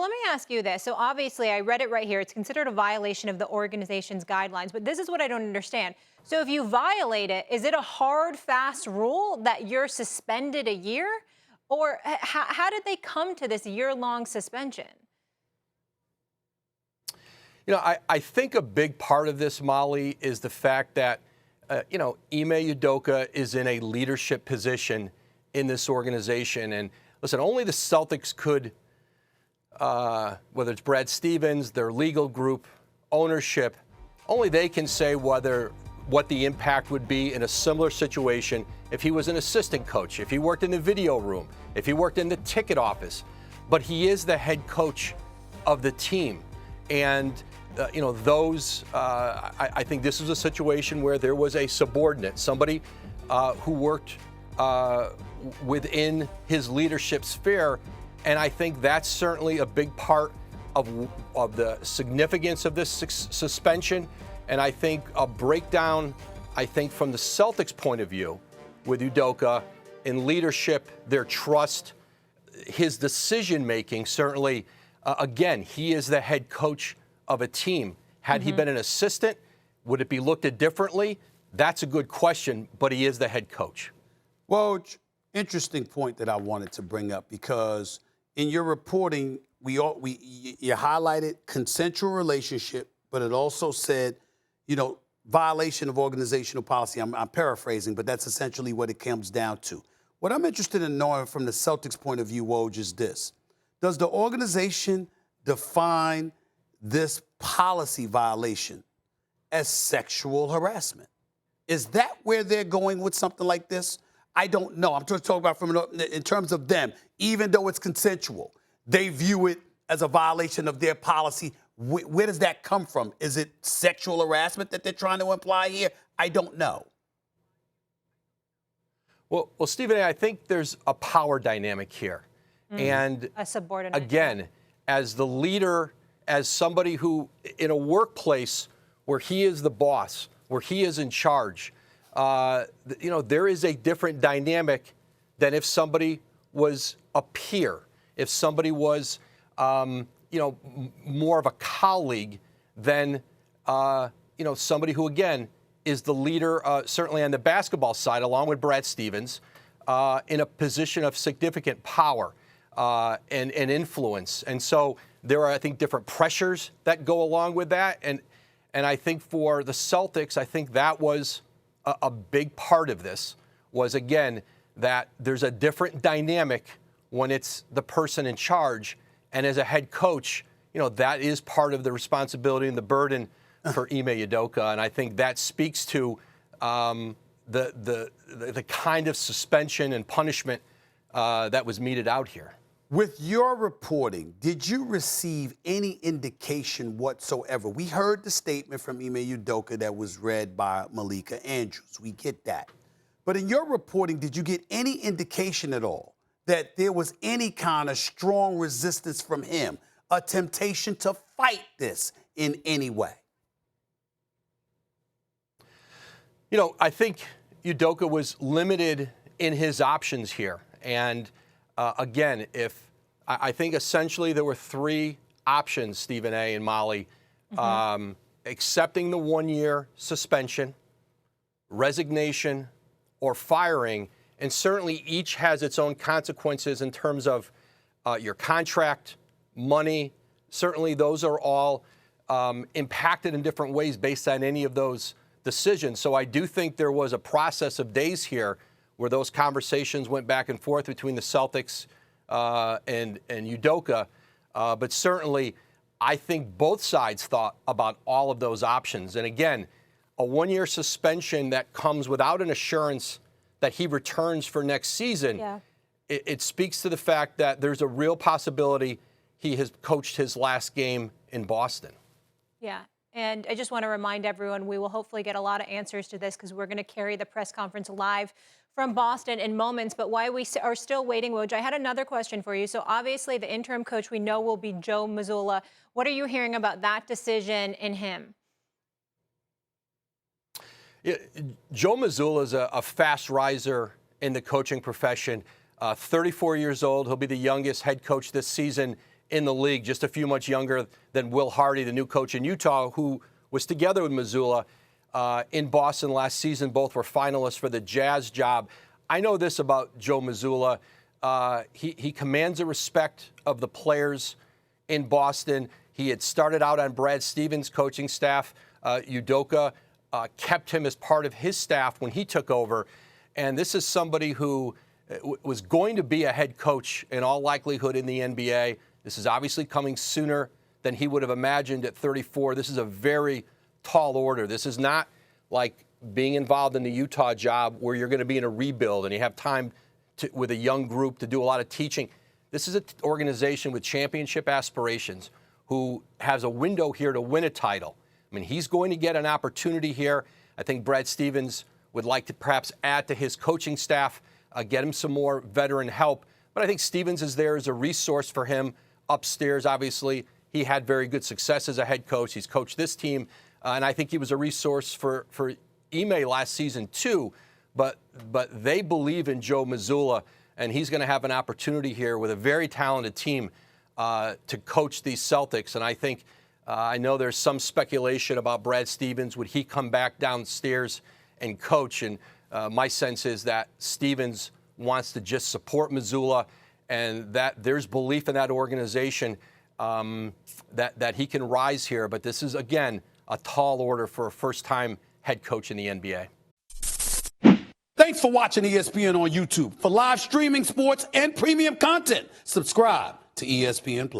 let me ask you this. So obviously, I read it right here. It's considered a violation of the organization's guidelines. But this is what I don't understand. So if you violate it, is it a hard, fast rule that you're suspended a year? Or how did they come to this year-long suspension? You know, I think a big part of this, Molly, is the fact that, Ime Udoka is in a leadership position in this organization. And listen, only the Celtics could, whether it's Brad Stevens, their legal group, ownership, only they can say what the impact would be in a similar situation if he was an assistant coach, if he worked in the video room, if he worked in the ticket office. But he is the head coach of the team. And, I think this was a situation where there was a subordinate, somebody who worked within his leadership sphere. And I think that's certainly a big part of the significance of this suspension. And I think a breakdown, from the Celtics' point of view with Udoka in leadership, their trust, his decision-making, certainly, again, he is the head coach of a team. Had he been an assistant, would it be looked at differently? That's a good question, but he is the head coach. Well, interesting point that I wanted to bring up, because in your reporting, you highlighted consensual relationship, but it also said, violation of organizational policy. I'm paraphrasing, but that's essentially what it comes down to. What I'm interested in knowing from the Celtics' point of view, Woj, is this. Does the organization define this policy violation as sexual harassment? Is that where they're going with something like this? I don't know. I'm just talking about in terms of them. Even though it's consensual, they view it as a violation of their policy. Where does that come from? Is it sexual harassment that they're trying to imply here? I don't know. Well, Stephen A., I think there's a power dynamic here. And a subordinate. Again, as the leader, as somebody who, in a workplace where he is the boss, where he is in charge, there is a different dynamic than if somebody was a peer, if somebody was, more of a colleague than, somebody who, again, is the leader, certainly on the basketball side, along with Brad Stevens, in a position of significant power and influence. And so there are, I think, different pressures that go along with that. And I think for the Celtics, I think that was a big part of this, was, again, that there's a different dynamic when it's the person in charge. And as a head coach, that is part of the responsibility and the burden for Ime Udoka. And I think that speaks to the kind of suspension and punishment that was meted out here. With your reporting, did you receive any indication whatsoever? We heard the statement from Ime Udoka that was read by Malika Andrews. We get that. But in your reporting, did you get any indication at all that there was any kind of strong resistance from him, a temptation to fight this in any way? I think Udoka was limited in his options here. And again, I think essentially there were three options, Stephen A. and Molly, accepting the one-year suspension, resignation, or firing. And certainly each has its own consequences in terms of your contract, money. Certainly those are all impacted in different ways based on any of those decisions. So I do think there was a process of days here where those conversations went back and forth between the Celtics and Udoka. But certainly, I think both sides thought about all of those options. And again, a one-year suspension that comes without an assurance that he returns for next season, it speaks to the fact that there's a real possibility he has coached his last game in Boston. Yeah. And I just want to remind everyone, we will hopefully get a lot of answers to this because we're going to carry the press conference live from Boston in moments. But while we are still waiting, Woj, I had another question for you. So obviously the interim coach we know will be Joe Mazzulla. What are you hearing about that decision in him? Yeah, Joe Mazzulla is a fast riser in the coaching profession. 34 years old. He'll be the youngest head coach this season in the league, just a few months younger than Will Hardy, the new coach in Utah, who was together with Mazzulla in Boston last season. Both were finalists for the Jazz job. I know this about Joe Mazzulla. He commands the respect of the players in Boston. He had started out on Brad Stevens' coaching staff. Udoka kept him as part of his staff when he took over. And this is somebody who was going to be a head coach in all likelihood in the NBA. This is obviously coming sooner than he would have imagined at 34. This is a very tall order. This is not like being involved in the Utah job where you're going to be in a rebuild and you have time with a young group to do a lot of teaching. This is an organization with championship aspirations who has a window here to win a title. I mean, he's going to get an opportunity here. I think Brad Stevens would like to perhaps add to his coaching staff, get him some more veteran help. But I think Stevens is there as a resource for him upstairs. Obviously, he had very good success as a head coach. He's coached this team, and I think he was a resource for Ime last season too. But they believe in Joe Mazzulla, and he's going to have an opportunity here with a very talented team to coach these Celtics. And I think I know there's some speculation about Brad Stevens. Would he come back downstairs and coach? And my sense is that Stevens wants to just support Mazzulla, and that there's belief in that organization that he can rise here. But this is, again, a tall order for a first-time head coach in the NBA. Thanks for watching ESPN on YouTube. For live streaming, sports, and premium content, subscribe to ESPN+.